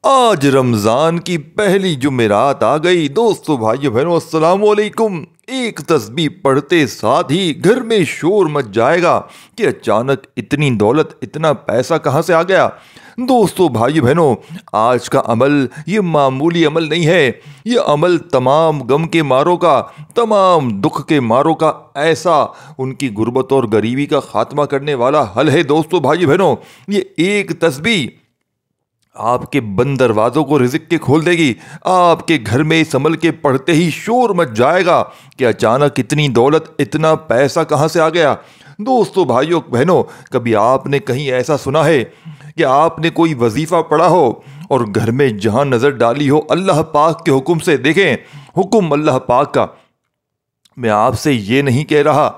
آج رمضان کی پہلی جمعرات آ گئی۔ دوستو بھائیو بہنوں السلام علیکم۔ ایک تسبیح پڑھتے ساتھ ہی گھر میں شور مچ جائے گا کہ اچانک اتنی دولت اتنا پیسہ کہاں سے آ گیا۔ دوستو بھائیو بہنوں، آج کا عمل یہ معمولی عمل نہیں ہے، یہ عمل تمام غم کے ماروں کا، تمام دکھ کے ماروں کا ایسا ان کی غربت اور غریبی کا خاتمہ کرنے والا حل ہے۔ دوستو بھائیو بہنوں، یہ ایک تسبیح آپ کے بند دروازوں کو رزق کے کھول دے گی۔ آپ کے گھر میں اس عمل کے پڑھتے ہی شور مچ جائے گا کہ اچانک اتنی دولت اتنا پیسہ کہاں سے آ گیا۔ دوستو بھائیو بہنوں، کبھی آپ نے کہیں ایسا سنا ہے کہ آپ نے کوئی وظیفہ پڑھا ہو اور گھر میں جہاں نظر ڈالی ہو اللہ پاک کے حکم سے؟ دیکھیں، حکم اللہ پاک کا، میں آپ سے یہ نہیں کہہ رہا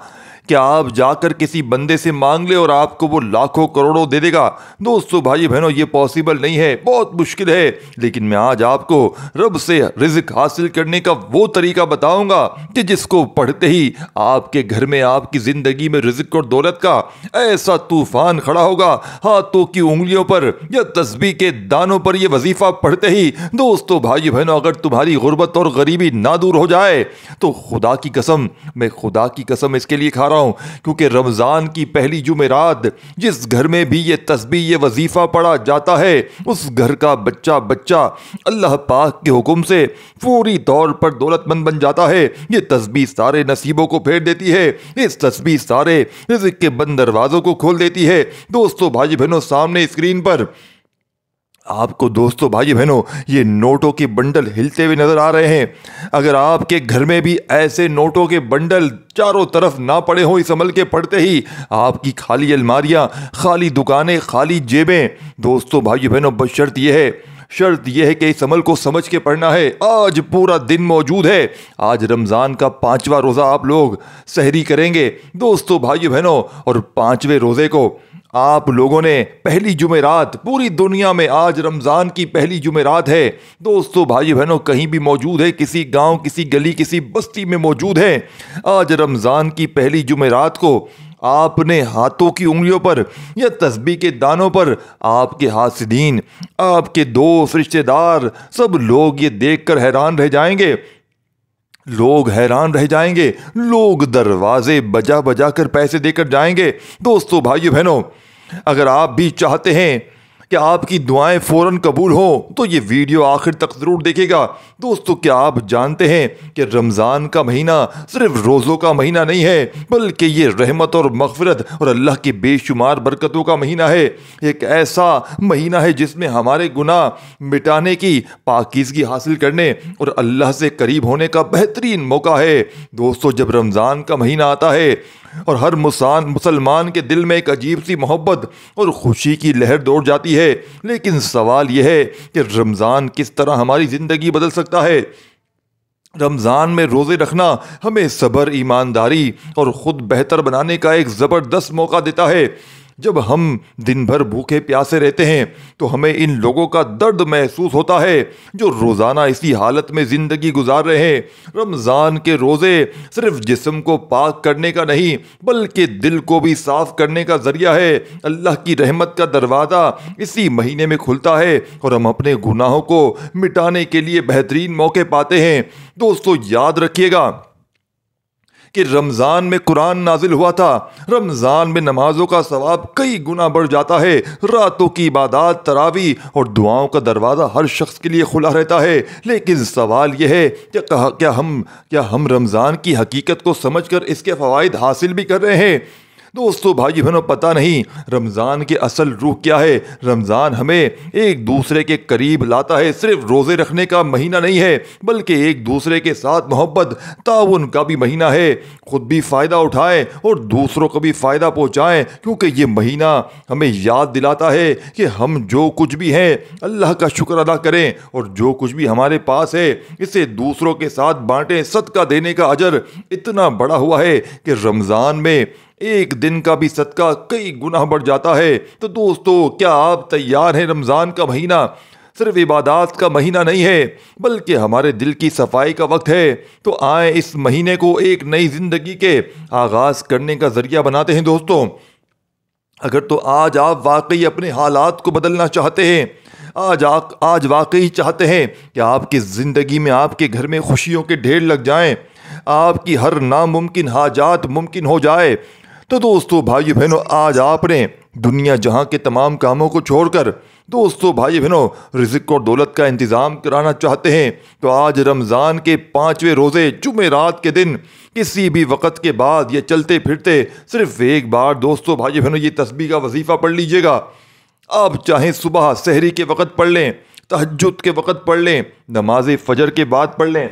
کہ آپ جا کر کسی بندے سے مانگ لے اور آپ کو وہ لاکھوں کروڑوں دے دے گا۔ دوستو بھائی بہنوں، یہ پاسبل نہیں ہے، بہت مشکل ہے۔ لیکن میں آج آپ کو رب سے رزق حاصل کرنے کا وہ طریقہ بتاؤں گا کہ جس کو پڑھتے ہی آپ کے گھر میں، آپ کی زندگی میں رزق اور دولت کا ایسا طوفان کھڑا ہوگا۔ ہاتھوں کی انگلیوں پر یا تسبیح کے دانوں پر یہ وظیفہ پڑھتے ہی دوستو بھائی بہنوں، اگر تمہاری غربت اور غریبی نہ دور ہو جائے تو خدا کی قسم، میں خدا کی قسم اس کے لیے کھا رہا ہوں، کیونکہ رمضان کی پہلی جمعرات جس گھر میں بھی یہ تسبیح یہ وظیفہ پڑھا جاتا ہے، اس گھر کا بچہ اللہ پاک کے حکم سے فوری طور پر دولت مند بن جاتا ہے۔ یہ تسبیح سارے نصیبوں کو پھیر دیتی ہے، اس تسبیح سارے رزق کے بند دروازوں کو کھول دیتی ہے۔ دوستو بھائی بہنوں، سامنے اسکرین پر آپ کو دوستو بھائی بہنوں یہ نوٹوں کے بنڈل ہلتے ہوئے نظر آ رہے ہیں۔ اگر آپ کے گھر میں بھی ایسے نوٹوں کے بنڈل چاروں طرف نہ پڑے ہوں اس عمل کے پڑھتے ہی، آپ کی خالی الماریاں، خالی دکانیں، خالی جیبیں، دوستو بھائی بہنوں، بس شرط یہ ہے کہ اس عمل کو سمجھ کے پڑھنا ہے۔ آج پورا دن موجود ہے، آج رمضان کا 5واں روزہ آپ لوگ سحری کریں گے دوستو بھائی بہنوں، اور 5ویں روزے کو آپ لوگوں نے پہلی جمعرات، پوری دنیا میں آج رمضان کی پہلی جمعرات ہے دوستو بھائی بہنوں، کہیں بھی موجود ہے، کسی گاؤں، کسی گلی، کسی بستی میں موجود ہے، آج رمضان کی پہلی جمعرات کو آپ نے ہاتھوں کی انگلیوں پر یا تسبیح کے دانوں پر آپ کے حاسدین، آپ کے دوست، رشتہ دار، سب لوگ یہ دیکھ کر حیران رہ جائیں گے، لوگ دروازے بجا بجا کر پیسے دے کر جائیں گے۔ دوستو بھائیو بہنوں، اگر آپ بھی چاہتے ہیں کہ آپ کی دعائیں فوراً قبول ہوں تو یہ ویڈیو آخر تک ضرور دیکھے گا۔ دوستو، کیا آپ جانتے ہیں کہ رمضان کا مہینہ صرف روزوں کا مہینہ نہیں ہے، بلکہ یہ رحمت اور مغفرت اور اللہ کی بے شمار برکتوں کا مہینہ ہے۔ ایک ایسا مہینہ ہے جس میں ہمارے گناہ مٹانے کی، پاکیزگی حاصل کرنے اور اللہ سے قریب ہونے کا بہترین موقع ہے۔ دوستو، جب رمضان کا مہینہ آتا ہے اور ہر مسلمان کے دل میں ایک عجیب سی محبت اور خوشی کی لہر دوڑ جاتی ہے، لیکن سوال یہ ہے کہ رمضان کس طرح ہماری زندگی بدل سکتا ہے۔ رمضان میں روزے رکھنا ہمیں صبر، ایمانداری اور خود بہتر بنانے کا ایک زبردست موقع دیتا ہے۔ جب ہم دن بھر بھوکے پیاسے رہتے ہیں تو ہمیں ان لوگوں کا درد محسوس ہوتا ہے جو روزانہ اسی حالت میں زندگی گزار رہے ہیں۔ رمضان کے روزے صرف جسم کو پاک کرنے کا نہیں بلکہ دل کو بھی صاف کرنے کا ذریعہ ہے۔ اللہ کی رحمت کا دروازہ اسی مہینے میں کھلتا ہے اور ہم اپنے گناہوں کو مٹانے کے لیے بہترین موقع پاتے ہیں۔ دوستو، یاد رکھیے گا کہ رمضان میں قرآن نازل ہوا تھا، رمضان میں نمازوں کا ثواب کئی گنا بڑھ جاتا ہے، راتوں کی عبادات، تراویح اور دعاؤں کا دروازہ ہر شخص کے لیے کھلا رہتا ہے۔ لیکن سوال یہ ہے کہ کیا ہم رمضان کی حقیقت کو سمجھ کر اس کے فوائد حاصل بھی کر رہے ہیں؟ دوستو بھائی بہنوں، پتہ نہیں رمضان کی اصل روح کیا ہے۔ رمضان ہمیں ایک دوسرے کے قریب لاتا ہے، صرف روزے رکھنے کا مہینہ نہیں ہے بلکہ ایک دوسرے کے ساتھ محبت، تعاون کا بھی مہینہ ہے۔ خود بھی فائدہ اٹھائیں اور دوسروں کو بھی فائدہ پہنچائیں، کیونکہ یہ مہینہ ہمیں یاد دلاتا ہے کہ ہم جو کچھ بھی ہیں اللہ کا شکر ادا کریں، اور جو کچھ بھی ہمارے پاس ہے اسے دوسروں کے ساتھ بانٹیں۔ صدقہ دینے کا اجر اتنا بڑا ہوا ہے کہ رمضان میں ایک دن کا بھی صدقہ کئی گنا بڑھ جاتا ہے۔ تو دوستو، کیا آپ تیار ہیں؟ رمضان کا مہینہ صرف عبادات کا مہینہ نہیں ہے بلکہ ہمارے دل کی صفائی کا وقت ہے۔ تو آئیں اس مہینے کو ایک نئی زندگی کے آغاز کرنے کا ذریعہ بناتے ہیں۔ دوستو، اگر تو آج آپ واقعی اپنے حالات کو بدلنا چاہتے ہیں، آج واقعی چاہتے ہیں کہ آپ کی زندگی میں، آپ کے گھر میں خوشیوں کے ڈھیر لگ جائیں، آپ کی ہر ناممکن حاجات ممکن ہو جائے، تو دوستو بھائیو بہنوں، آج آپ نے دنیا جہاں کے تمام کاموں کو چھوڑ کر دوستو بھائی بہنوں رزق اور دولت کا انتظام کرانا چاہتے ہیں، تو آج رمضان کے 5ویں روزے جمعرات کے دن کسی بھی وقت کے بعد یا چلتے پھرتے صرف ایک بار دوستو بھائی بہنوں یہ تسبیح کا وظیفہ پڑھ لیجئے گا۔ آپ چاہیں صبح سحری کے وقت پڑھ لیں، تہجد کے وقت پڑھ لیں، نماز فجر کے بعد پڑھ لیں،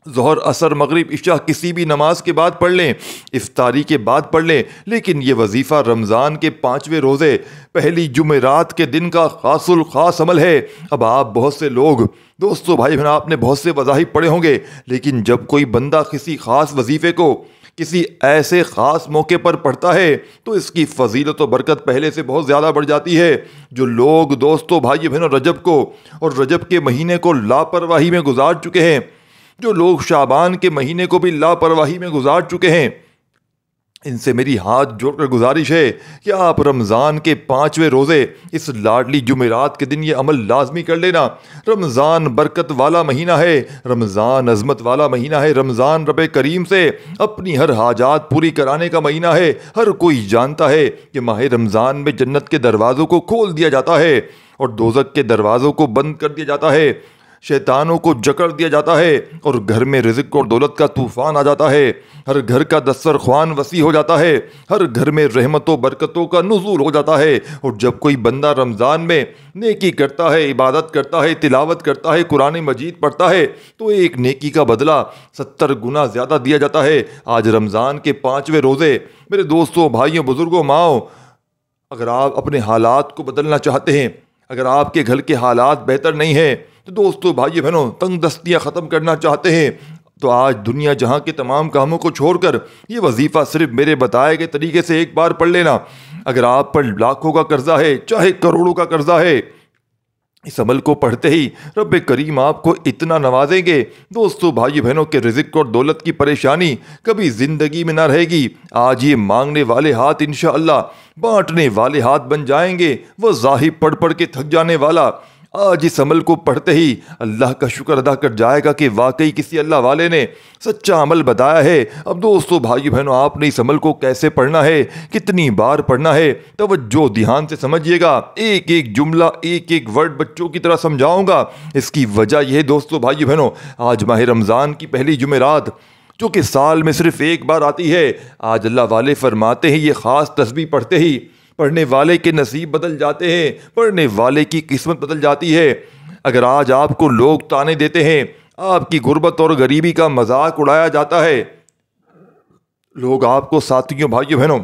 ظہر عصر مغرب عشاء کسی بھی نماز کے بعد پڑھ لیں، افطاری کے بعد پڑھ لیں، لیکن یہ وظیفہ رمضان کے 5ویں روزے پہلی جمعرات کے دن کا خاص الخاص عمل ہے۔ اب آپ بہت سے لوگ دوستو بھائی بہن، آپ نے بہت سے وظائف پڑھے ہوں گے، لیکن جب کوئی بندہ کسی خاص وظیفے کو کسی ایسے خاص موقع پر پڑھتا ہے تو اس کی فضیلت و برکت پہلے سے بہت زیادہ بڑھ جاتی ہے۔ جو لوگ دوستو بھائی بہنوں رجب کو اور رجب کے مہینے کو لاپرواہی میں گزار چکے ہیں، جو لوگ شعبان کے مہینے کو بھی لاپرواہی میں گزار چکے ہیں، ان سے میری ہاتھ جوڑ کر گزارش ہے کہ آپ رمضان کے 5ویں روزے اس لاڈلی جمعرات کے دن یہ عمل لازمی کر لینا۔ رمضان برکت والا مہینہ ہے، رمضان عظمت والا مہینہ ہے، رمضان رب کریم سے اپنی ہر حاجات پوری کرانے کا مہینہ ہے۔ ہر کوئی جانتا ہے کہ ماہ رمضان میں جنت کے دروازوں کو کھول دیا جاتا ہے اور دوزخ کے دروازوں کو بند کر دیا جاتا ہے، شیطانوں کو جکڑ دیا جاتا ہے اور گھر میں رزق اور دولت کا طوفان آ جاتا ہے، ہر گھر کا دسترخوان وسیع ہو جاتا ہے، ہر گھر میں رحمت و برکتوں کا نزول ہو جاتا ہے۔ اور جب کوئی بندہ رمضان میں نیکی کرتا ہے، عبادت کرتا ہے، تلاوت کرتا ہے، قرآن مجید پڑھتا ہے، تو ایک نیکی کا بدلہ 70 گنا زیادہ دیا جاتا ہے۔ آج رمضان کے 5ویں روزے میرے دوستوں، بھائیوں، بزرگوں، ماؤں، اگر آپ اپنے حالات کو بدلنا چاہتے ہیں، اگر آپ کے گھر کے حالات بہتر نہیں ہیں، تو دوستو بھائی بہنوں تنگ دستیاں ختم کرنا چاہتے ہیں، تو آج دنیا جہاں کے تمام کاموں کو چھوڑ کر یہ وظیفہ صرف میرے بتائے گئے طریقے سے ایک بار پڑھ لینا۔ اگر آپ پر لاکھوں کا قرضہ ہے، چاہے کروڑوں کا قرضہ ہے، اس عمل کو پڑھتے ہی رب کریم آپ کو اتنا نوازیں گے دوستو بھائی بہنوں کے رزق اور دولت کی پریشانی کبھی زندگی میں نہ رہے گی۔ آج یہ مانگنے والے ہاتھ انشاءاللہ بانٹنے والے ہاتھ بن جائیں گے۔ وہ ظاہر پڑھ پڑھ کے تھک جانے والا آج اس عمل کو پڑھتے ہی اللہ کا شکر ادا کر جائے گا کہ واقعی کسی اللہ والے نے سچا عمل بتایا ہے۔ اب دوستو بھائی بہنوں، آپ نے اس عمل کو کیسے پڑھنا ہے، کتنی بار پڑھنا ہے، توجہ دھیان سے سمجھیے گا۔ ایک ایک جملہ، ایک ایک ورڈ بچوں کی طرح سمجھاؤں گا۔ اس کی وجہ یہ ہے دوستو بھائی بہنوں، آج ماہ رمضان کی پہلی جمعرات جو کہ سال میں صرف ایک بار آتی ہے، آج اللہ والے فرماتے ہیں یہ خاص تسبیح پڑھتے ہی پڑھنے والے کے نصیب بدل جاتے ہیں، پڑھنے والے کی قسمت بدل جاتی ہے۔ اگر آج آپ کو لوگ تانے دیتے ہیں، آپ کی غربت اور غریبی کا مذاق اڑایا جاتا ہے، لوگ آپ کو ساتھیوں، بھائیوں، بہنوں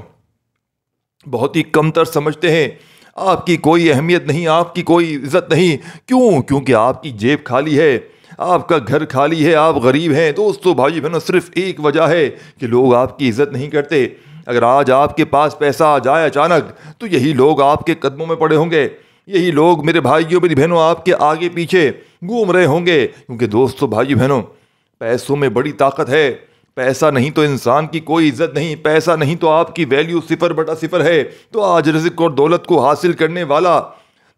بہت ہی کم تر سمجھتے ہیں، آپ کی کوئی اہمیت نہیں، آپ کی کوئی عزت نہیں، کیونکہ آپ کی جیب خالی ہے، آپ کا گھر خالی ہے، آپ غریب ہیں۔ دوستو بھائی بہنوں، صرف ایک وجہ ہے کہ لوگ آپ کی عزت نہیں کرتے۔ اگر آج آپ کے پاس پیسہ آ جائے اچانک تو یہی لوگ آپ کے قدموں میں پڑے ہوں گے، یہی لوگ میرے بھائیوں میری بہنوں آپ کے آگے پیچھے گھوم رہے ہوں گے، کیونکہ دوستو بھائیوں بہنوں پیسوں میں بڑی طاقت ہے۔ پیسہ نہیں تو انسان کی کوئی عزت نہیں، پیسہ نہیں تو آپ کی ویلیو 0/0 ہے۔ تو آج رزق اور دولت کو حاصل کرنے والا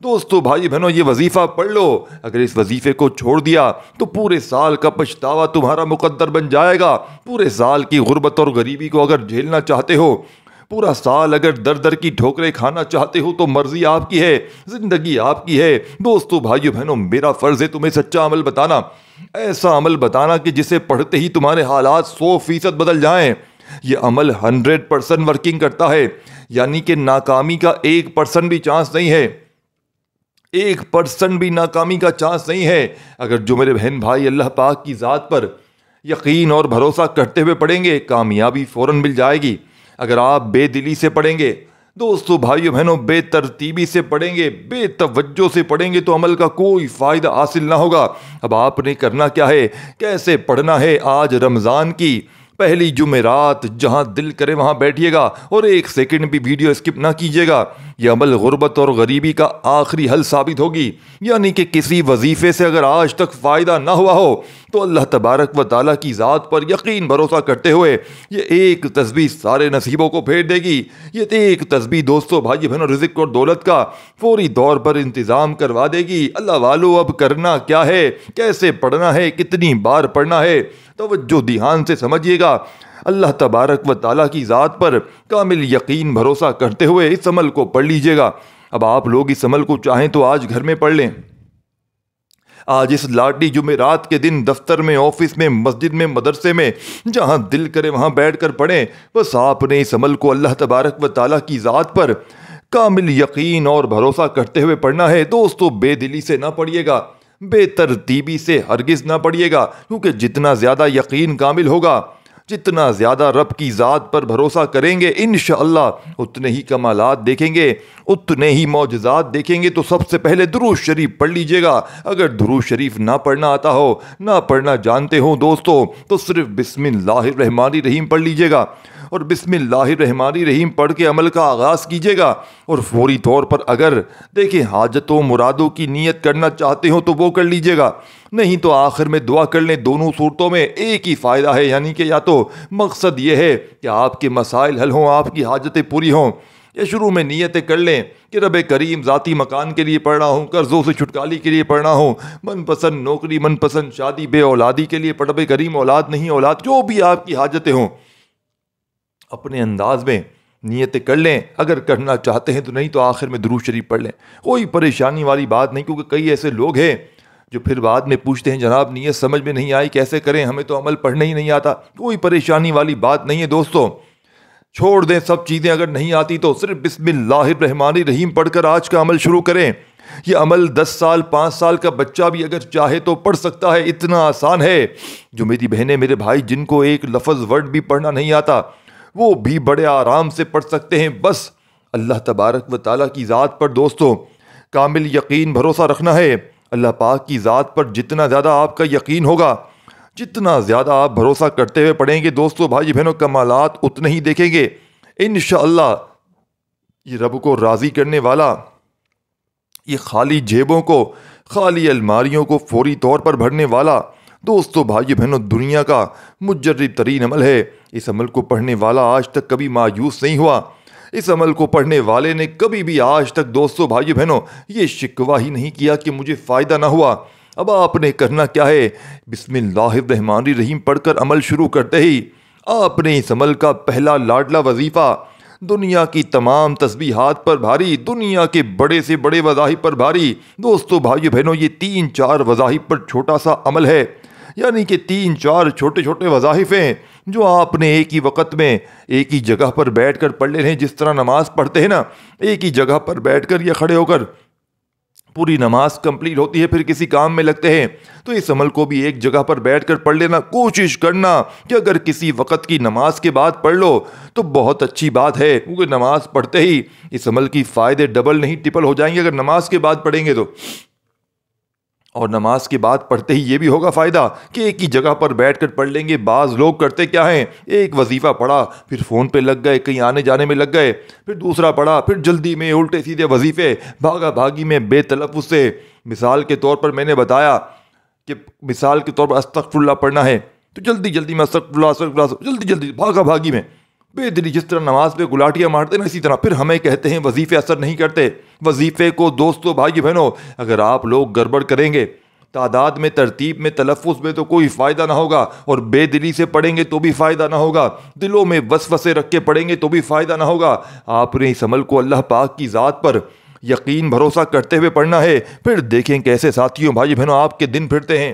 دوستو بھائی بہنوں یہ وظیفہ پڑھ لو۔ اگر اس وظیفے کو چھوڑ دیا تو پورے سال کا پچھتاوا تمہارا مقدر بن جائے گا۔ پورے سال کی غربت اور غریبی کو اگر جھیلنا چاہتے ہو، پورا سال اگر در در کی ٹھوکریں کھانا چاہتے ہو، تو مرضی آپ کی ہے، زندگی آپ کی ہے۔ دوستو بھائیو بہنوں، میرا فرض ہے تمہیں سچا عمل بتانا، ایسا عمل بتانا کہ جسے پڑھتے ہی تمہارے حالات 100% بدل جائیں۔ یہ عمل 100% ورکنگ کرتا ہے، یعنی کہ ناکامی کا 1% بھی چانس نہیں ہے، 1% بھی ناکامی کا چانس نہیں ہے۔ اگر جو میرے بہن بھائی اللہ پاک کی ذات پر یقین اور بھروسہ کرتے ہوئے پڑھیں گے، کامیابی فوراً مل جائے گی۔ اگر آپ بے دلی سے پڑھیں گے، دوستو بھائیو بہنوں بے ترتیبی سے پڑھیں گے، بے توجہ سے پڑھیں گے، تو عمل کا کوئی فائدہ حاصل نہ ہوگا۔ اب آپ نے کرنا کیا ہے، کیسے پڑھنا ہے؟ آج رمضان کی پہلی جمعرات جہاں دل کرے وہاں بیٹھیے گا اور ایک سیکنڈ بھی ویڈیو اسکپ نہ کیجیے گا۔ یہ عمل غربت اور غریبی کا آخری حل ثابت ہوگی، یعنی کہ کسی وظیفے سے اگر آج تک فائدہ نہ ہوا ہو تو اللہ تبارک و تعالیٰ کی ذات پر یقین بھروسہ کرتے ہوئے یہ ایک تسبیح سارے نصیبوں کو پھیر دے گی۔ یہ ایک تسبیح دوستو بھائی بہنوں رزق اور دولت کا فوری طور پر انتظام کروا دے گی۔ اللہ والو اب کرنا کیا ہے، کیسے پڑھنا ہے، کتنی بار پڑھنا ہے، توجہ دھیان سے سمجھیے گا۔ اللہ تبارک و تعالیٰ کی ذات پر کامل یقین بھروسہ کرتے ہوئے اس عمل کو پڑھ لیجئے گا۔ اب آپ لوگ اس عمل کو چاہیں تو آج گھر میں پڑھ لیں، آج اس لاڈلی جمعرات کے دن دفتر میں، آفس میں، مسجد میں، مدرسے میں، جہاں دل کرے وہاں بیٹھ کر پڑھیں۔ بس آپ نے اس عمل کو اللہ تبارک و تعالیٰ کی ذات پر کامل یقین اور بھروسہ کرتے ہوئے پڑھنا ہے۔ دوستو بے دلی سے نہ پڑھیے گا، بے ترتیبی سے ہرگز نہ پڑھیے گا، کیونکہ جتنا زیادہ یقین کامل ہوگا، جتنا زیادہ رب کی ذات پر بھروسہ کریں گے، انشاءاللہ اتنے ہی کمالات دیکھیں گے، اتنے ہی معجزات دیکھیں گے۔ تو سب سے پہلے درود شریف پڑھ لیجئے گا۔ اگر درود شریف نہ پڑھنا آتا ہو، نہ پڑھنا جانتے ہو دوستو، تو صرف بسم اللہ الرحمن الرحیم پڑھ لیجئے گا، اور بسم اللہ الرحمن الرحیم پڑھ کے عمل کا آغاز کیجئے گا۔ اور فوری طور پر اگر دیکھیں حاجتوں مرادوں کی نیت کرنا چاہتے ہو تو وہ کر لیجئے گا، نہیں تو آخر میں دعا کر لیں۔ دونوں صورتوں میں ایک ہی فائدہ ہے، یعنی کہ یا تو مقصد یہ ہے کہ آپ کے مسائل حل ہوں، آپ کی حاجتیں پوری ہوں، یا شروع میں نیتیں کر لیں کہ رب کریم ذاتی مکان کے لیے پڑھنا ہوں، قرضوں سے چھٹکالی کے لیے پڑھنا ہوں، من پسند نوکری، من پسند شادی، بے اولادی کے لیے رب کریم اولاد نہیں اولاد، جو بھی آپ کی حاجتیں ہوں اپنے انداز میں نیتیں کر لیں۔ اگر کرنا چاہتے ہیں تو، نہیں تو آخر میں درود شریف پڑھ لیں، کوئی پریشانی والی بات نہیں۔ کیونکہ کئی ایسے لوگ ہیں جو پھر بعد میں پوچھتے ہیں جناب نیت سمجھ میں نہیں آئی، کیسے کریں، ہمیں تو عمل پڑھنا ہی نہیں آتا۔ کوئی پریشانی والی بات نہیں ہے دوستو، چھوڑ دیں سب چیزیں، اگر نہیں آتی تو صرف بسم اللہ الرحمن الرحیم پڑھ کر آج کا عمل شروع کریں۔ یہ عمل 10 سال 5 سال کا بچہ بھی اگر چاہے تو پڑھ سکتا ہے، اتنا آسان ہے۔ جو میری بہنیں میرے بھائی جن کو ایک لفظ ورڈ بھی پڑھنا نہیں آتا، وہ بھی بڑے آرام سے پڑھ سکتے ہیں۔ بس اللہ تبارک و تعالیٰ کی ذات پر دوستو کامل یقین بھروسہ رکھنا ہے۔ اللہ پاک کی ذات پر جتنا زیادہ آپ کا یقین ہوگا، جتنا زیادہ آپ بھروسہ کرتے ہوئے پڑھیں گے دوستو بھائی بہنوں، کمالات اتنے ہی دیکھیں گے انشاءاللہ۔ یہ رب کو راضی کرنے والا، یہ خالی جیبوں کو، خالی الماریوں کو فوری طور پر بھرنے والا دوستو بھائی بہنوں دنیا کا مجرب ترین عمل ہے۔ اس عمل کو پڑھنے والا آج تک کبھی مایوس نہیں ہوا، اس عمل کو پڑھنے والے نے کبھی بھی آج تک دوستو بھائی بہنوں یہ شکوہ ہی نہیں کیا کہ مجھے فائدہ نہ ہوا۔ اب آپ نے کرنا کیا ہے، بسم اللہ الرحمن الرحیم پڑھ کر عمل شروع کرتے ہی آپ نے اس عمل کا پہلا لاڈلا وظیفہ دنیا کی تمام تسبیحات پر بھاری، دنیا کے بڑے سے بڑے وظائف پر بھاری دوستو بھائی بہنوں یہ 3-4 وظائف پر چھوٹا سا عمل ہے، یعنی کہ 3-4 چھوٹے چھوٹے وظائف ہیں جو آپ نے ایک ہی وقت میں ایک ہی جگہ پر بیٹھ کر پڑھ لینے ہیں۔ جس طرح نماز پڑھتے ہیں نا، ایک ہی جگہ پر بیٹھ کر یا کھڑے ہو کر پوری نماز کمپلیٹ ہوتی ہے، پھر کسی کام میں لگتے ہیں، تو اس عمل کو بھی ایک جگہ پر بیٹھ کر پڑھ لینا۔ کوشش کرنا کہ اگر کسی وقت کی نماز کے بعد پڑھ لو تو بہت اچھی بات ہے، کیونکہ نماز پڑھتے ہی اس عمل کی فائدے ڈبل نہیں ٹرپل ہو جائیں گے اگر نماز کے بعد پڑھیں گے تو۔ اور نماز کے بعد پڑھتے ہی یہ بھی ہوگا فائدہ کہ ایک ہی جگہ پر بیٹھ کر پڑھ لیں گے۔ بعض لوگ کرتے کیا ہیں، ایک وظیفہ پڑھا پھر فون پہ لگ گئے، کہیں آنے جانے میں لگ گئے، پھر دوسرا پڑھا، پھر جلدی میں الٹے سیدھے وظیفے، بھاگا بھاگی میں بے تلفظ سے۔ مثال کے طور پر میں نے بتایا کہ مثال کے طور پر استغفر اللہ پڑھنا ہے تو جلدی جلدی میں استغفر اللہ جلدی جلدی بھاگا بھاگی میں بے دلی، جس طرح نماز پہ گلاٹیاں مارتے نا اسی طرح۔ پھر ہمیں کہتے ہیں وظیفے اثر نہیں کرتے۔ وظیفے کو دوستو بھائی بہنوں اگر آپ لوگ گڑبڑ کریں گے، تعداد میں، ترتیب میں، تلفظ میں، تو کوئی فائدہ نہ ہوگا، اور بے دلی سے پڑھیں گے تو بھی فائدہ نہ ہوگا، دلوں میں وسوسے رکھ کے پڑھیں گے تو بھی فائدہ نہ ہوگا۔ آپ نے اس عمل کو اللہ پاک کی ذات پر یقین بھروسہ کرتے ہوئے پڑھنا ہے۔ پھر دیکھیں کیسے ساتھیوں بھائی بہنوں آپ کے دن پھرتے ہیں،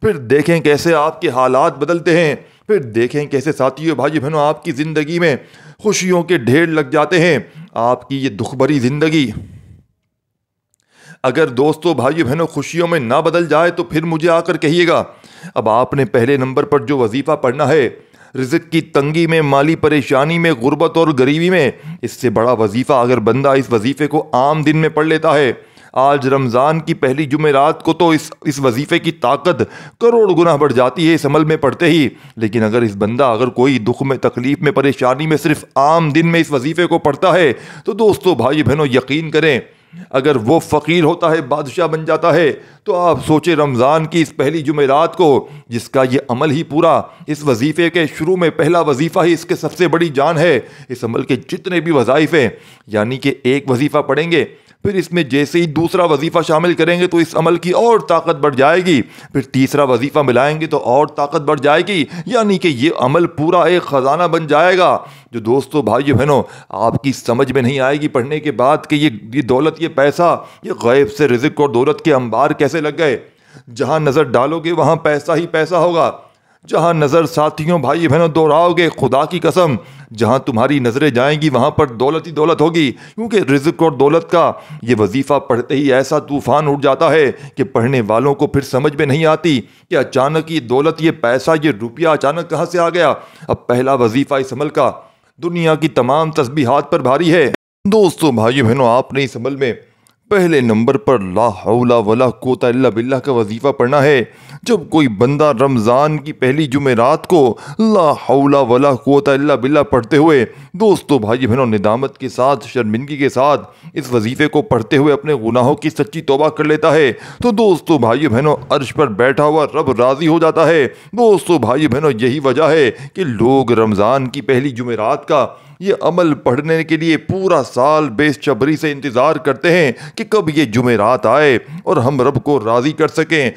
پھر دیکھیں کیسے آپ کے حالات بدلتے ہیں، پھر دیکھیں کیسے ساتھیوں بھائی بہنوں آپ کی زندگی میں خوشیوں کے ڈھیر لگ جاتے ہیں۔ آپ کی یہ دکھ بھری زندگی اگر دوستو بھائی بہنوں خوشیوں میں نہ بدل جائے تو پھر مجھے آ کر کہیے گا۔ اب آپ نے پہلے نمبر پر جو وظیفہ پڑھنا ہے، رزق کی تنگی میں، مالی پریشانی میں، غربت اور غریبی میں، اس سے بڑا وظیفہ اگر بندہ اس وظیفے کو عام دن میں پڑھ لیتا ہے، آج رمضان کی پہلی جمعرات کو تو اس وظیفے کی طاقت کروڑ گنا بڑھ جاتی ہے اس عمل میں پڑھتے ہی. لیکن اگر کوئی دکھ میں، تکلیف میں، پریشانی میں صرف عام دن میں اس وظیفے کو پڑھتا ہے تو دوستو بھائی بہنوں یقین کریں اگر وہ فقیر ہوتا ہے، بادشاہ بن جاتا ہے، تو آپ سوچیں رمضان کی اس پہلی جمعرات کو جس کا یہ عمل ہی پورا اس وظیفے کے شروع میں پہلا وظیفہ ہی اس کے سب سے بڑی جان ہے. اس عمل کے جتنے بھی وظائف ہیں، یعنی کہ ایک وظیفہ پڑھیں گے، پھر اس میں جیسے ہی دوسرا وظیفہ شامل کریں گے تو اس عمل کی اور طاقت بڑھ جائے گی، پھر تیسرا وظیفہ ملائیں گے تو اور طاقت بڑھ جائے گی، یعنی کہ یہ عمل پورا ایک خزانہ بن جائے گا جو دوستو بھائیو بہنوں آپ کی سمجھ میں نہیں آئے گی پڑھنے کے بعد کہ یہ دولت، یہ پیسہ، یہ غیب سے رزق اور دولت کے انبار کیسے لگ گئے. جہاں نظر ڈالو گے وہاں پیسہ ہی پیسہ ہوگا. جہاں نظر ساتھیوں بھائی بہنوں دوہراؤ گے، خدا کی قسم جہاں تمہاری نظریں جائیں گی وہاں پر دولت ہی دولت ہوگی. کیونکہ رزق اور دولت کا یہ وظیفہ پڑھتے ہی ایسا طوفان اٹھ جاتا ہے کہ پڑھنے والوں کو پھر سمجھ میں نہیں آتی کہ اچانک یہ دولت، یہ پیسہ، یہ روپیہ اچانک کہاں سے آ گیا. اب پہلا وظیفہ اس عمل کا دنیا کی تمام تسبیحات پر بھاری ہے. دوستو بھائیو بہنوں آپ نے اس عمل میں پہلے نمبر پر لا حول ولا قوت الا باللہ کا وظیفہ پڑھنا ہے. جب کوئی بندہ رمضان کی پہلی جمعرات کو لا حول ولا قوت الا باللہ پڑھتے ہوئے دوستو بھائی بہنوں ندامت کے ساتھ، شرمندگی کے ساتھ اس وظیفے کو پڑھتے ہوئے اپنے گناہوں کی سچی توبہ کر لیتا ہے تو دوستو بھائی بہنوں عرش پر بیٹھا ہوا رب راضی ہو جاتا ہے. دوستو بھائی بہنوں یہی وجہ ہے کہ لوگ رمضان کی پہلی جمعرات کا یہ عمل پڑھنے کے لیے پورا سال بے صبری سے انتظار کرتے ہیں کہ کب یہ جمعرات آئے اور ہم رب کو راضی کر سکیں،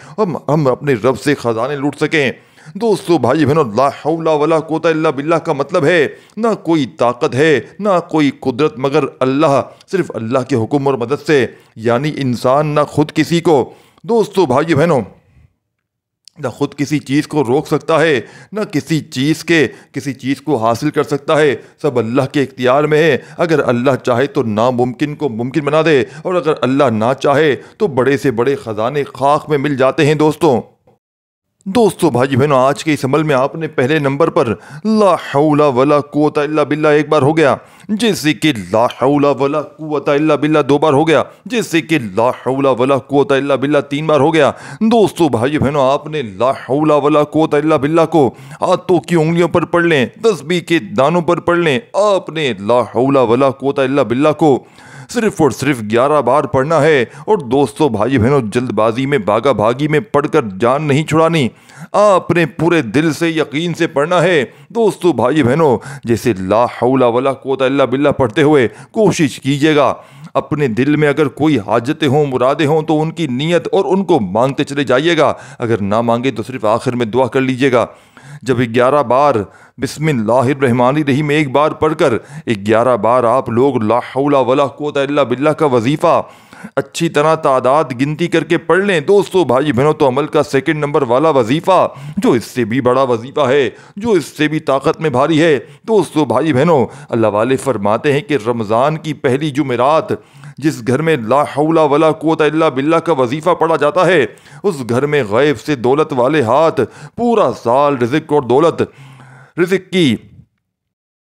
ہم اپنے رب سے خزانے لوٹ سکیں. دوستو بھائی بہنوں لا حول ولا قوت الا باللہ کا مطلب ہے نہ کوئی طاقت ہے، نہ کوئی قدرت مگر اللہ، صرف اللہ کے حکم اور مدد سے. یعنی انسان نہ خود کسی کو، دوستو بھائی بہنوں نہ خود کسی چیز کو روک سکتا ہے، نہ کسی چیز کو حاصل کر سکتا ہے. سب اللہ کے اختیار میں ہے. اگر اللہ چاہے تو ناممکن کو ممکن بنا دے، اور اگر اللہ نہ چاہے تو بڑے سے بڑے خزانے خاک میں مل جاتے ہیں. دوستو بھائی بہنوں آج کے اس عمل میں آپ نے پہلے نمبر پر لا حول ولا قوت الا باللہ ایک بار ہو گیا، جیسے کہ لا حول ولا قوت الا باللہ دو بار ہو گیا، جیسے کہ لا حول ولا قوت الا باللہ تین بار ہو گیا. دوستو بھائی بہنوں آپ نے لا حول ولا قوت الا باللہ کو ہاتھوں کی انگلیوں پر پڑھ لیں، تسبیح کے دانوں پر پڑھ لیں. آپ نے لا حول ولا قوت الا باللہ کو صرف اور صرف 11 بار پڑھنا ہے. اور دوستو بھائی بہنوں جلد بازی میں، بھاگا بھاگی میں پڑھ کر جان نہیں چھڑانی، آپ نے پورے دل سے یقین سے پڑھنا ہے. دوستو بھائی بہنوں جیسے لا حول ولا قوت الا باللہ پڑھتے ہوئے کوشش کیجیے گا اپنے دل میں اگر کوئی حاجتیں ہوں، مرادیں ہوں تو ان کی نیت اور ان کو مانگتے چلے جائیے گا. اگر نہ مانگے تو صرف آخر میں دعا کر لیجیے گا. جب 11 بار بسم اللہ الرحمن الرحیم ایک بار پڑھ کر 11 بار آپ لوگ لا حول ولا قوت الا باللہ کا وظیفہ اچھی طرح تعداد گنتی کر کے پڑھ لیں دوستو بھائی بہنوں تو عمل کا سیکنڈ نمبر والا وظیفہ جو اس سے بھی بڑا وظیفہ ہے، جو اس سے بھی طاقت میں بھاری ہے. دوستو بھائی بہنوں اللہ والے فرماتے ہیں کہ رمضان کی پہلی جمعرات جس گھر میں لا حول ولا قوت الا باللہ کا وظیفہ پڑھا جاتا ہے اس گھر میں غیب سے دولت والے ہاتھ پورا سال رزق کی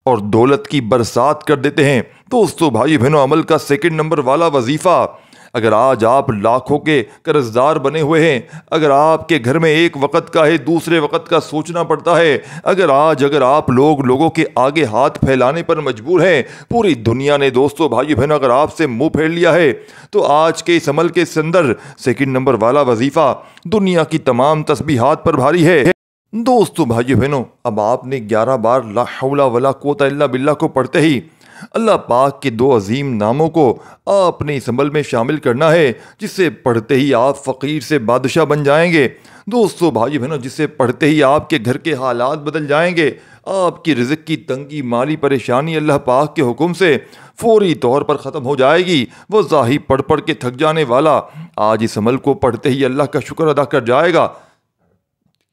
اور دولت کی برسات کر دیتے ہیں. دوستو بھائی بہنوں عمل کا سیکنڈ نمبر والا وظیفہ اگر آج آپ لاکھوں کے قرض دار بنے ہوئے ہیں، اگر آپ کے گھر میں ایک وقت کا ہے دوسرے وقت کا سوچنا پڑتا ہے، اگر آپ لوگوں کے آگے ہاتھ پھیلانے پر مجبور ہیں، پوری دنیا نے دوستو بھائی بہنوں اگر آپ سے منہ پھیر لیا ہے تو آج کے اس عمل کے اندر سیکنڈ نمبر والا وظیفہ دنیا کی تمام تسبیحات پر بھاری ہے. دوستو بھائی بہنوں اب آپ نے 11 بار لا حول ولا قوت الا باللہ کو پڑھتے ہی اللہ پاک کے 2 عظیم ناموں کو آپ نے اس عمل میں شامل کرنا ہے جسے پڑھتے ہی آپ فقیر سے بادشاہ بن جائیں گے. دوستو بھائی بہنوں جسے پڑھتے ہی آپ کے گھر کے حالات بدل جائیں گے، آپ کی رزق کی تنگی، مالی پریشانی اللہ پاک کے حکم سے فوری طور پر ختم ہو جائے گی. وہ ظاہر پڑھ کے تھک جانے والا آج اس عمل کو پڑھتے ہی اللہ کا شکر ادا کر جائے گا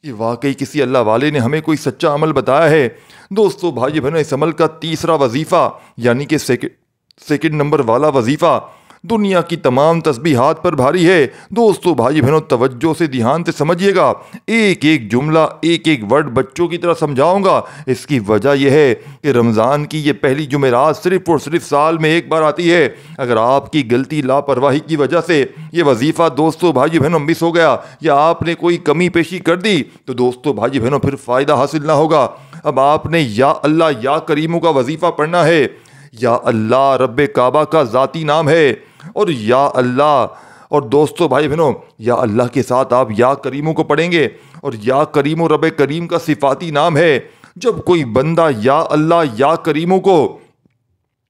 کہ واقعی کسی اللہ والے نے ہمیں کوئی سچا عمل بتایا ہے. دوستو بھائی بہنوں اس عمل کا تیسرا وظیفہ یعنی کہ سیکنڈ نمبر والا وظیفہ دنیا کی تمام تسبیحات پر بھاری ہے۔ دوستو بھائی بہنوں توجہ سے دھیان سے سمجھیے گا، ایک ایک جملہ ایک ایک ورڈ بچوں کی طرح سمجھاؤں گا۔ اس کی وجہ یہ ہے کہ رمضان کی یہ پہلی جمعرات صرف اور صرف سال میں ایک بار آتی ہے۔ اگر آپ کی غلطی لاپرواہی کی وجہ سے یہ وظیفہ دوستو بھائی بہنوں مس ہو گیا یا آپ نے کوئی کمی پیشی کر دی تو دوستو بھائی بہنوں پھر فائدہ حاصل نہ ہوگا۔ اب آپ نے یا اللہ یا کریموں کا وظیفہ پڑھنا ہے۔ یا اللہ رب کعبہ کا ذاتی نام ہے، اور یا اللہ، اور دوستو بھائی بہنوں یا اللہ کے ساتھ آپ یا کریموں کو پڑھیں گے، اور یا کریم و رب کریم کا صفاتی نام ہے۔ جب کوئی بندہ یا اللہ یا کریموں کو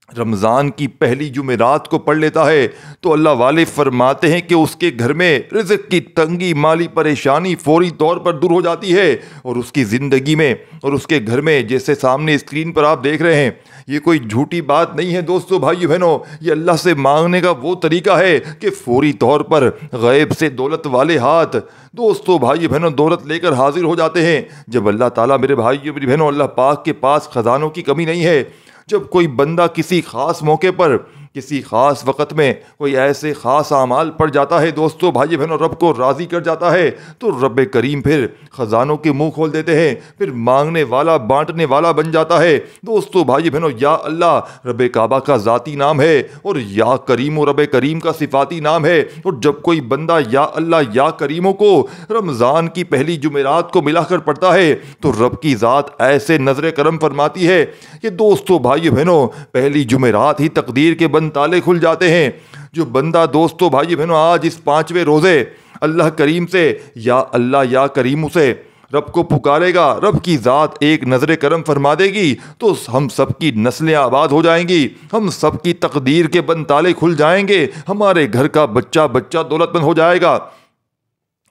رمضان کی پہلی جمعرات کو پڑھ لیتا ہے تو اللہ والے فرماتے ہیں کہ اس کے گھر میں رزق کی تنگی، مالی پریشانی فوری طور پر دور ہو جاتی ہے، اور اس کی زندگی میں اور اس کے گھر میں، جیسے سامنے اسکرین پر آپ دیکھ رہے ہیں، یہ کوئی جھوٹی بات نہیں ہے دوستو بھائی بہنوں، یہ اللہ سے مانگنے کا وہ طریقہ ہے کہ فوری طور پر غیب سے دولت والے ہاتھ دوستو بھائی بہنوں دولت لے کر حاضر ہو جاتے ہیں۔ جب اللہ تعالیٰ، میرے بھائیو میری بہنوں، اللہ پاک کے پاس خزانوں کی کمی نہیں ہے۔ جب کوئی بندہ کسی خاص موقع پر، کسی خاص وقت میں کوئی ایسے خاص اعمال پڑ جاتا ہے دوستو بھائی بہنوں، رب کو راضی کر جاتا ہے، تو رب کریم پھر خزانوں کے منہ کھول دیتے ہیں، پھر مانگنے والا بانٹنے والا بن جاتا ہے۔ دوستو بھائی بہنوں یا اللہ رب کعبہ کا ذاتی نام ہے، اور یا کریم و رب کریم کا صفاتی نام ہے، اور جب کوئی بندہ یا اللہ یا کریموں کو رمضان کی پہلی جمعرات کو ملا کر پڑھتا ہے تو رب کی ذات ایسے نظر کرم فرماتی ہے کہ دوستو بھائی بہنوں پہلی جمعرات ہی تقدیر کے بند تالے کھل جاتے ہیں۔ جو بندہ دوستو بھائی بہنوں آج اس 5ویں روزے اللہ کریم سے یا اللہ یا کریم سے رب کو پکارے گا، رب کی ذات ایک نظر کرم فرما دے گی تو ہم سب کی نسلیں آباد ہو جائیں گی، ہم سب کی تقدیر کے بند تالے کھل جائیں گے، ہمارے گھر کا بچہ بچہ دولت مند ہو جائے گا۔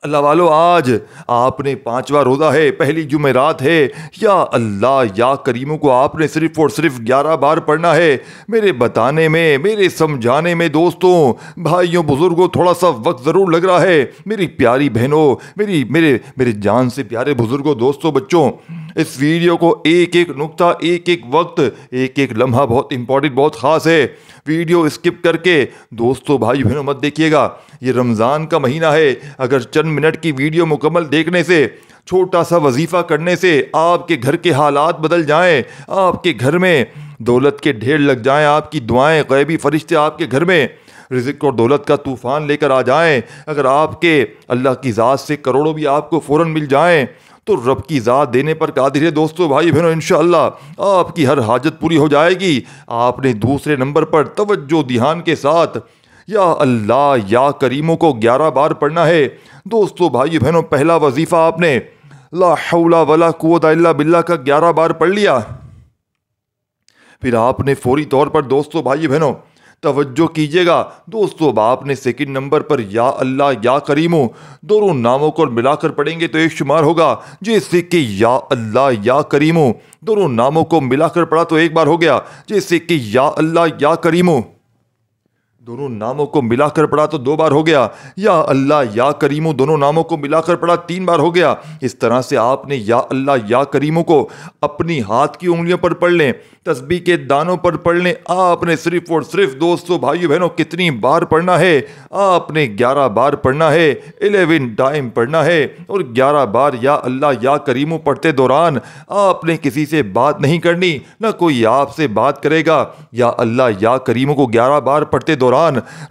اللہ والو آج آپ نے 5واں روزہ ہے، پہلی جمعرات ہے، یا اللہ یا کریموں کو آپ نے صرف اور صرف 11 بار پڑھنا ہے۔ میرے بتانے میں، میرے سمجھانے میں دوستوں بھائیوں بزرگوں تھوڑا سا وقت ضرور لگ رہا ہے، میری پیاری بہنوں، میرے جان سے پیارے بزرگوں، دوستوں، بچوں، اس ویڈیو کو ایک ایک نقطہ، ایک ایک وقت، ایک ایک لمحہ بہت امپورٹنٹ، بہت خاص ہے۔ ویڈیو اسکپ کر کے دوستو بھائی بہنوں مت دیکھیے گا، یہ رمضان کا مہینہ ہے۔ اگر چند منٹ کی ویڈیو مکمل دیکھنے سے، چھوٹا سا وظیفہ کرنے سے آپ کے گھر کے حالات بدل جائیں، آپ کے گھر میں دولت کے ڈھیر لگ جائیں، آپ کی دعائیں، غیبی فرشتے آپ کے گھر میں رزق اور دولت کا طوفان لے کر آ جائیں، اگر آپ کے اللہ کی ذات سے کروڑوں بھی آپ کو فوراً مل جائیں تو رب کی ذات دینے پر قادر ہے دوستو بھائی بہنوں، انشاءاللہ آپ کی ہر حاجت پوری ہو جائے گی۔ آپ نے دوسرے نمبر پر توجہ دھیان کے ساتھ یا اللہ یا کریموں کو 11 بار پڑھنا ہے۔ دوستو بھائی بہنوں پہلا وظیفہ آپ نے لا حول ولا قوت الا باللہ کا 11 بار پڑھ لیا، پھر آپ نے فوری طور پر دوستو بھائی بہنوں توجہ کیجیے گا دوستو، اب آپ نے سیکنڈ نمبر پر یا اللہ یا کریموں دونوں ناموں کو ملا کر پڑھیں گے تو ایک شمار ہوگا، جیسے کہ یا اللہ یا کریموں دونوں ناموں کو ملا کر پڑھا تو ایک بار ہو گیا، جیسے کہ یا اللہ یا کریموں دونوں ناموں کو ملا کر پڑھا تو 2 بار ہو گیا، یا اللہ یا کریموں دونوں ناموں کو ملا کر پڑھا 3 بار ہو گیا۔ اس طرح سے آپ نے یا اللہ یا کریموں کو اپنی ہاتھ کی انگلیوں پر پڑھ لیں، تسبیح کے دانوں پر پڑھ لیں۔ آپ نے صرف اور صرف دوستو بھائیو بہنوں کتنی بار پڑھنا ہے؟ آپ نے 11 بار پڑھنا ہے، 11 ٹائم پڑھنا ہے، اور 11 بار یا اللہ یا کریموں پڑھتے دوران آپ نے کسی سے بات نہیں کرنی، نہ کوئی آپ سے بات کرے گا۔ یا اللہ یا کریموں کو 11 بار پڑھتے دوران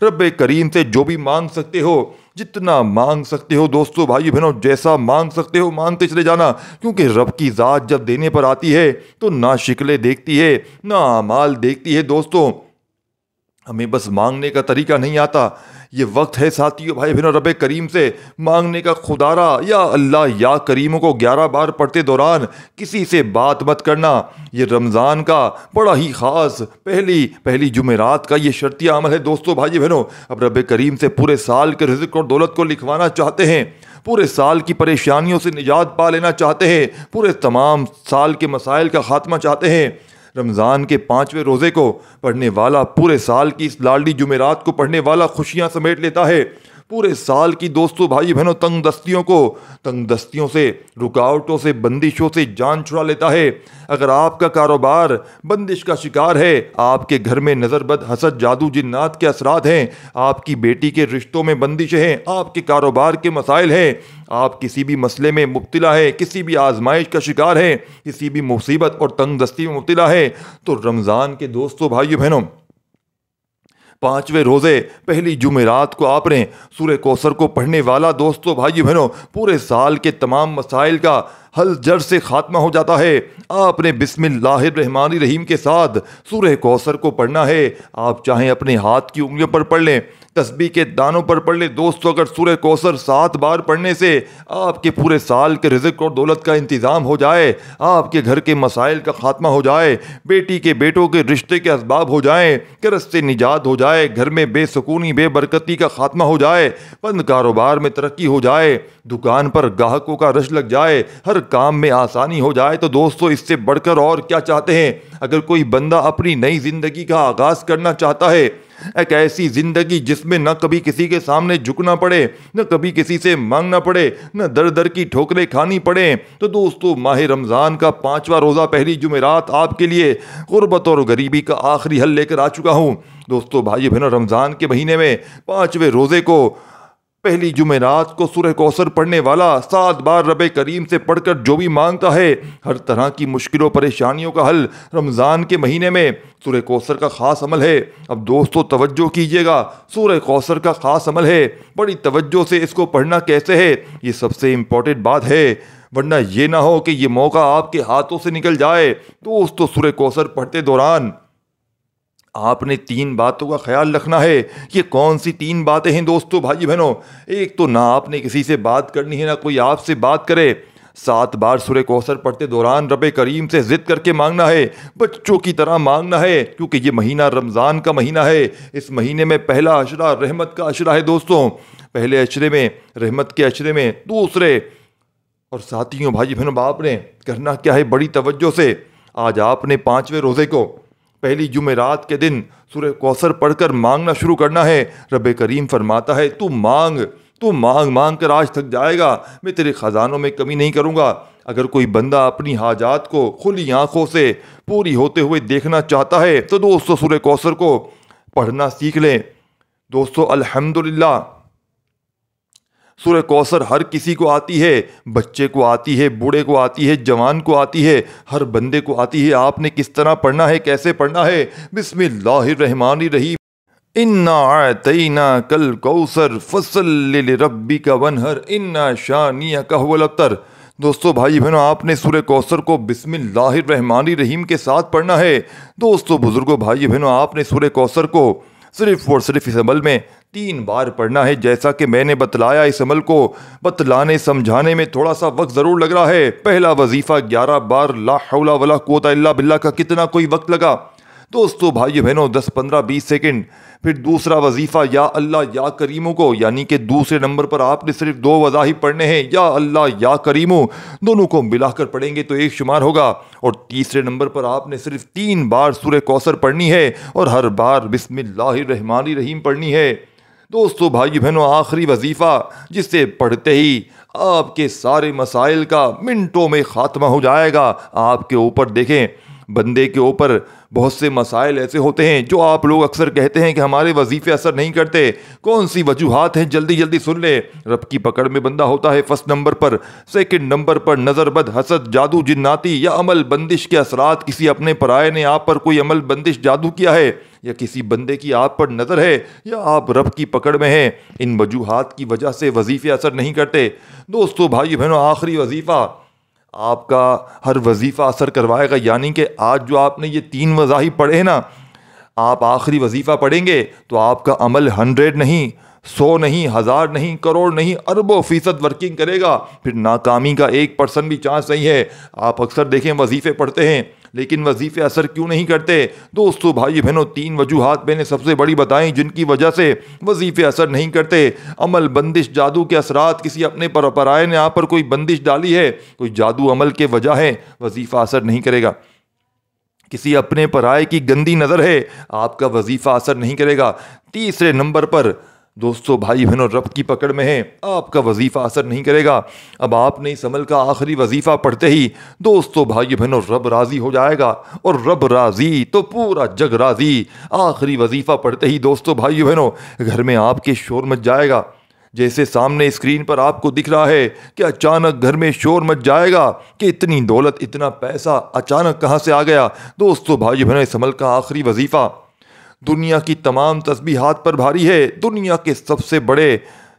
رب کریم سے جو بھی مانگ سکتے ہو، جتنا مانگ سکتے ہو دوستو بھائی بہنوں، جیسا مانگ سکتے ہو مانگتے چلے جانا، کیونکہ رب کی ذات جب دینے پر آتی ہے تو نہ شکلیں دیکھتی ہے نہ اعمال دیکھتی ہے۔ دوستو ہمیں بس مانگنے کا طریقہ نہیں آتا، یہ وقت ہے ساتھیو بھائی بہنوں رب کریم سے مانگنے کا۔ خدارا یا اللہ یا کریموں کو 11 بار پڑھتے دوران کسی سے بات مت کرنا، یہ رمضان کا بڑا ہی خاص پہلی جمعرات کا یہ شرطیہ عمل ہے دوستو بھائی بہنوں۔ اب رب کریم سے پورے سال کے رزق اور دولت کو لکھوانا چاہتے ہیں، پورے سال کی پریشانیوں سے نجات پا لینا چاہتے ہیں، پورے تمام سال کے مسائل کا خاتمہ چاہتے ہیں۔ رمضان کے 5ویں روزے کو پڑھنے والا، پورے سال کی اس لاڈلی جمعرات کو پڑھنے والا خوشیاں سمیٹ لیتا ہے، پورے سال کی دوستوں بھائی بہنوں تنگ دستیوں سے، رکاوٹوں سے، بندشوں سے جان چھڑا لیتا ہے۔ اگر آپ کا کاروبار بندش کا شکار ہے، آپ کے گھر میں نظر بد، حسد، جادو، جنات کے اثرات ہیں، آپ کی بیٹی کے رشتوں میں بندش ہیں، آپ کے کاروبار کے مسائل ہیں، آپ کسی بھی مسئلے میں مبتلا ہے، کسی بھی آزمائش کا شکار ہے، کسی بھی مصیبت اور تنگ دستی میں مبتلا ہے، تو رمضان کے دوستوں بھائیو بہنوں 5ویں روزے پہلی جمعرات کو آپ نے سورہ کوثر کو پڑھنے والا دوستوں بھائیو بہنوں پورے سال کے تمام مسائل کا حل جڑ سے خاتمہ ہو جاتا ہے۔ آپ نے بسم اللہ الرحمن الرحیم کے ساتھ سورہ کوثر کو پڑھنا ہے۔ آپ چاہیں اپنے ہاتھ کی انگلیوں پر پڑھ لیں، تسبیح کے دانوں پر پڑھ لیں۔ دوستو اگر سورہ کوثر 7 بار پڑھنے سے آپ کے پورے سال کے رزق اور دولت کا انتظام ہو جائے، آپ کے گھر کے مسائل کا خاتمہ ہو جائے، بیٹی کے بیٹوں کے رشتے کے اسباب ہو جائیں، قرض سے نجات ہو جائے، گھر میں بے سکونی بے برکتی کا خاتمہ ہو جائے، بند کاروبار میں ترقی ہو جائے، دکان پر گاہکوں کا رش لگ جائے، ہر کام میں آسانی ہو جائے، تو دوستو اس سے بڑھ کر اور کیا چاہتے ہیں؟ اگر کوئی بندہ اپنی نئی زندگی کا آغاز کرنا چاہتا ہے، ایک ایسی زندگی جس میں نہ کبھی کسی کے سامنے جھکنا پڑے، نہ کبھی کسی سے مانگنا پڑے، نہ در در کی ٹھوکریں کھانی پڑے، تو دوستو ماہ رمضان کا 5واں روزہ پہلی جمعرات آپ کے لیے غربت اور غریبی کا آخری حل لے کر آ چکا ہوں۔ دوستو بھائی بہنوں رمضان کے مہینے میں 5ویں روزے کو پہلی جمعرات کو سورہ کوثر پڑھنے والا 7 بار رب کریم سے پڑھ کر جو بھی مانگتا ہے، ہر طرح کی مشکلوں پریشانیوں کا حل رمضان کے مہینے میں سورہ کوثر کا خاص عمل ہے۔ اب دوستو توجہ کیجئے گا، سورہ کوثر کا خاص عمل ہے، بڑی توجہ سے اس کو پڑھنا کیسے ہے یہ سب سے امپورٹنٹ بات ہے، ورنہ یہ نہ ہو کہ یہ موقع آپ کے ہاتھوں سے نکل جائے۔ دوستو سورہ کوثر پڑھتے دوران آپ نے 3 باتوں کا خیال رکھنا ہے۔ یہ کون سی 3 باتیں ہیں دوستو بھائی بہنوں؟ ایک تو نہ آپ نے کسی سے بات کرنی ہے، نہ کوئی آپ سے بات کرے۔ 7 بار سورہ کوثر پڑھتے دوران رب کریم سے ضد کر کے مانگنا ہے، بچوں کی طرح مانگنا ہے، کیونکہ یہ مہینہ رمضان کا مہینہ ہے۔ اس مہینے میں پہلا عشرہ رحمت کا عشرہ ہے دوستوں، پہلے عشرے میں، رحمت کے عشرے میں، دوسرے اور ساتھیوں بھائی بہنوں آپ نے کرنا کیا ہے؟ بڑی توجہ سے آج آپ نے 5ویں روزے کو پہلی جمعرات کے دن سورہ کوثر پڑھ کر مانگنا شروع کرنا ہے۔ رب کریم فرماتا ہے تو مانگ کر آج تھک جائے گا، میں تیرے خزانوں میں کمی نہیں کروں گا۔ اگر کوئی بندہ اپنی حاجات کو کھلی آنکھوں سے پوری ہوتے ہوئے دیکھنا چاہتا ہے تو دوستو سورہ کوثر کو پڑھنا سیکھ لیں۔ دوستو الحمدللہ سورہ کوثر ہر کسی کو آتی ہے، بچے کو آتی ہے، بوڑھے کو آتی ہے، جوان کو آتی ہے، ہر بندے کو آتی ہے۔ آپ نے کس طرح پڑھنا ہے، کیسے پڑھنا ہے؟ بسم اللہ الرحمن الرحیم انا اعطیناک الکوثر فصل لربک وانحر ان شانئک هو الابتر۔ دوستو بھائی بہنوں آپ نے سورہ کوثر کو بسم اللہ الرحمن الرحیم کے ساتھ پڑھنا ہے۔ دوستو بزرگوں بھائی بہنوں آپ نے سورہ کوثر کو صرف اور صرف اس عمل میں 3 بار پڑھنا ہے۔ جیسا کہ میں نے بتلایا اس عمل کو بتلانے سمجھانے میں تھوڑا سا وقت ضرور لگ رہا ہے۔ پہلا وظیفہ 11 بار لا حول ولا قوت الا باللہ کا کتنا کوئی وقت لگا دوستو بھائی بہنوں 10 15 20 سیکنڈ۔ پھر دوسرا وظیفہ یا اللہ یا کریمو کو، یعنی کہ دوسرے نمبر پر آپ نے صرف 2 وظائف پڑھنے ہیں، یا اللہ یا کریمو، دونوں کو ملا کر پڑھیں گے تو 1 شمار ہوگا۔ اور تیسرے نمبر پر آپ نے صرف 3 بار سورہ کوثر پڑھنی ہے اور ہر بار بسم اللہ الرحمن الرحیم پڑھنی ہے۔ دوستو بھائی بہنوں آخری وظیفہ جسے پڑھتے ہی آپ کے سارے مسائل کا منٹوں میں خاتمہ ہو جائے گا۔ آپ کے اوپر دیکھیں، بندے کے اوپر بہت سے مسائل ایسے ہوتے ہیں جو آپ لوگ اکثر کہتے ہیں کہ ہمارے وظیفے اثر نہیں کرتے۔ کون سی وجوہات ہیں؟ جلدی جلدی سن لیں۔ رب کی پکڑ میں بندہ ہوتا ہے فرسٹ نمبر پر، سیکنڈ نمبر پر نظر بد، حسد، جادو جناتی یا عمل بندش کے اثرات، کسی اپنے پرائے نے آپ پر کوئی عمل بندش جادو کیا ہے، یا کسی بندے کی آپ پر نظر ہے، یا آپ رب کی پکڑ میں ہیں۔ ان وجوہات کی وجہ سے وظیفے اثر نہیں کرتے۔ دوستو بھائی بہنوں آخری وظیفہ آپ کا ہر وظیفہ اثر کروائے گا، یعنی کہ آج جو آپ نے یہ 3 وظائف پڑھے ہیں نا، آپ آخری وظیفہ پڑھیں گے تو آپ کا عمل 100 نہیں، 100 نہیں، 1000 نہیں، کروڑ نہیں، اربوں فیصد ورکنگ کرے گا۔ پھر ناکامی کا 1% بھی چانس نہیں ہے۔ آپ اکثر دیکھیں وظیفے پڑھتے ہیں لیکن وظیفے اثر کیوں نہیں کرتے؟ دوستو بھائی بہنوں 3 وجوہات میں نے سب سے بڑی بتائیں جن کی وجہ سے وظیفے اثر نہیں کرتے۔ عمل بندش جادو کے اثرات، کسی اپنے پرائے نے آپ پر کوئی بندش ڈالی ہے، کوئی جادو عمل کے وجہ ہے، وظیفہ اثر نہیں کرے گا۔ کسی اپنے پرائے کی گندی نظر ہے، آپ کا وظیفہ اثر نہیں کرے گا۔ تیسرے نمبر پر دوستو بھائی بہنوں رب کی پکڑ میں ہیں، آپ کا وظیفہ اثر نہیں کرے گا۔ اب آپ نے اس عمل کا آخری وظیفہ پڑھتے ہی دوستو بھائی بہنوں رب راضی ہو جائے گا، اور رب راضی تو پورا جگ راضی۔ آخری وظیفہ پڑھتے ہی دوستو بھائی بہنوں گھر میں آپ کے شور مچ جائے گا، جیسے سامنے اسکرین پر آپ کو دکھ رہا ہے کہ اچانک گھر میں شور مچ جائے گا کہ اتنی دولت اتنا پیسہ اچانک کہاں سے آ گیا۔ دوستو بھائی بہنوں اس عمل کا آخری وظیفہ دنیا کی تمام تسبیحات پر بھاری ہے۔ دنیا کے سب سے بڑے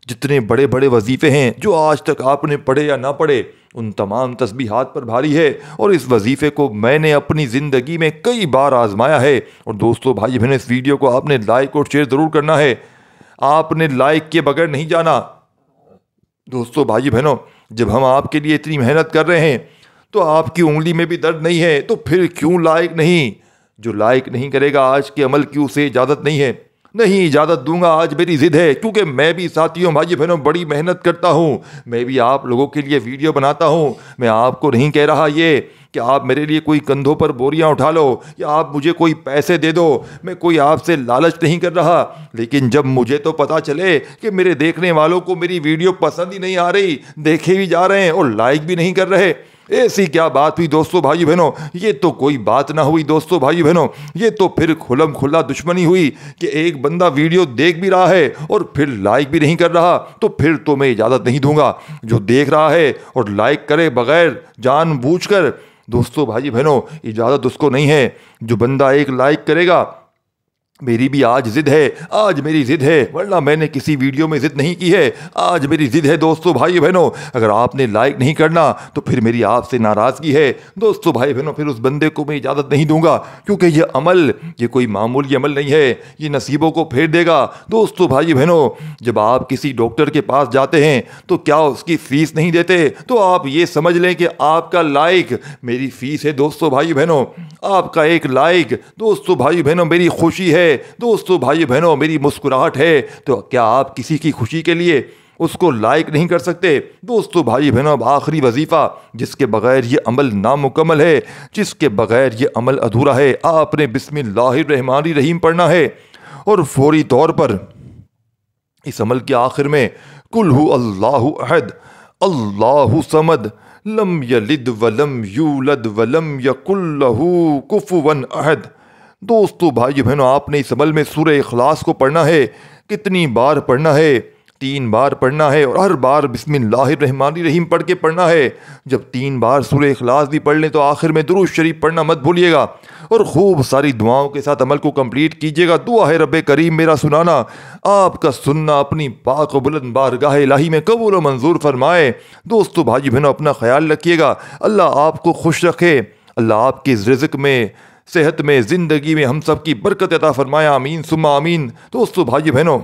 جتنے بڑے بڑے وظیفے ہیں جو آج تک آپ نے پڑھے یا نہ پڑھے، ان تمام تسبیحات پر بھاری ہے، اور اس وظیفے کو میں نے اپنی زندگی میں کئی بار آزمایا ہے۔ اور دوستو بھائی بہنوں اس ویڈیو کو آپ نے لائک اور شیئر ضرور کرنا ہے، آپ نے لائک کے بغیر نہیں جانا۔ دوستو بھائی بہنوں جب ہم آپ کے لیے اتنی محنت کر رہے ہیں تو آپ کی انگلی میں بھی درد نہیں ہے، تو پھر کیوں لائک نہیں؟ جو لائک نہیں کرے گا آج کے عمل کی اسے اجازت نہیں ہے۔ نہیں اجازت دوں گا، آج میری ضد ہے، کیونکہ میں بھی ساتھیوں بھائی بہنوں بڑی محنت کرتا ہوں، میں بھی آپ لوگوں کے لیے ویڈیو بناتا ہوں۔ میں آپ کو نہیں کہہ رہا یہ کہ آپ میرے لیے کوئی کندھوں پر بوریاں اٹھا لو یا آپ مجھے کوئی پیسے دے دو، میں کوئی آپ سے لالچ نہیں کر رہا، لیکن جب مجھے تو پتہ چلے کہ میرے دیکھنے والوں کو میری ویڈیو پسند ہی نہیں آ رہی، دیکھے بھی جا رہے ہیں اور لائک بھی نہیں کر رہے، ایسی کیا بات ہوئی دوستو بھائی بہنوں؟ یہ تو کوئی بات نہ ہوئی دوستو بھائی بہنوں، یہ تو پھر کھلم کھلا دشمنی ہوئی کہ ایک بندہ ویڈیو دیکھ بھی رہا ہے اور پھر لائک بھی نہیں کر رہا، تو پھر تو میں اجازت نہیں دوں گا۔ جو دیکھ رہا ہے اور لائک کرے بغیر جان بوجھ کر، دوستو بھائی بہنوں اجازت اس کو نہیں ہے۔ جو بندہ ایک لائک کرے گا، میری بھی آج ضد ہے، آج میری ضد ہے، ورنہ میں نے کسی ویڈیو میں ضد نہیں کی ہے، آج میری ضد ہے دوستو بھائی بہنوں۔ اگر آپ نے لائک نہیں کرنا تو پھر میری آپ سے ناراضگی ہے دوستو بھائی بہنوں، پھر اس بندے کو میں اجازت نہیں دوں گا، کیونکہ یہ عمل یہ کوئی معمولی عمل نہیں ہے، یہ نصیبوں کو پھیر دے گا۔ دوستو بھائی بہنوں جب آپ کسی ڈاکٹر کے پاس جاتے ہیں تو کیا اس کی فیس نہیں دیتے؟ تو آپ یہ سمجھ لیں کہ آپ کا لائک میری فیس ہے دوستو بھائی بہنوں، آپ کا ایک لائک دوستو بھائی بہنوں میری خوشی ہے، دوستو بھائی بہنوں میری مسکراہٹ ہے۔ تو کیا آپ کسی کی خوشی کے لیے اس کو لائک نہیں کر سکتے؟ دوستو بھائی بہنوں اب آخری وظیفہ جس کے بغیر یہ عمل نامکمل ہے، جس کے بغیر یہ عمل ادھورا ہے، آپ نے بسم اللہ الرحمن الرحیم پڑھنا ہے، اور فوری طور پر اس عمل کے آخر میں قل هو اللہ احد اللہ صمد لم یلد ولم یولد ولم یکن لہ کفوا احد۔ دوستو بھائی بہنوں آپ نے اس عمل میں سورہ اخلاص کو پڑھنا ہے۔ کتنی بار پڑھنا ہے؟ 3 بار پڑھنا ہے، اور ہر بار بسم اللہ الرحمن الرحیم پڑھ کے پڑھنا ہے۔ جب 3 بار سورہ اخلاص بھی پڑھ لیں تو آخر میں درود شریف پڑھنا مت بھولیے گا، اور خوب ساری دعاؤں کے ساتھ عمل کو کمپلیٹ کیجیے گا۔ دعا ہے رب کریم میرا سنانا آپ کا سننا اپنی پاک و بلند بارگاہ الہی میں قبول و منظور فرمائے۔ دوستو بھائی بہنوں اپنا خیال رکھیے گا، اللہ آپ کو خوش رکھے، اللہ آپ کے رزق میں، صحت میں، زندگی میں ہم سب کی برکت عطا فرمایا، آمین ثم آمین۔ دوستو بھائی بہنوں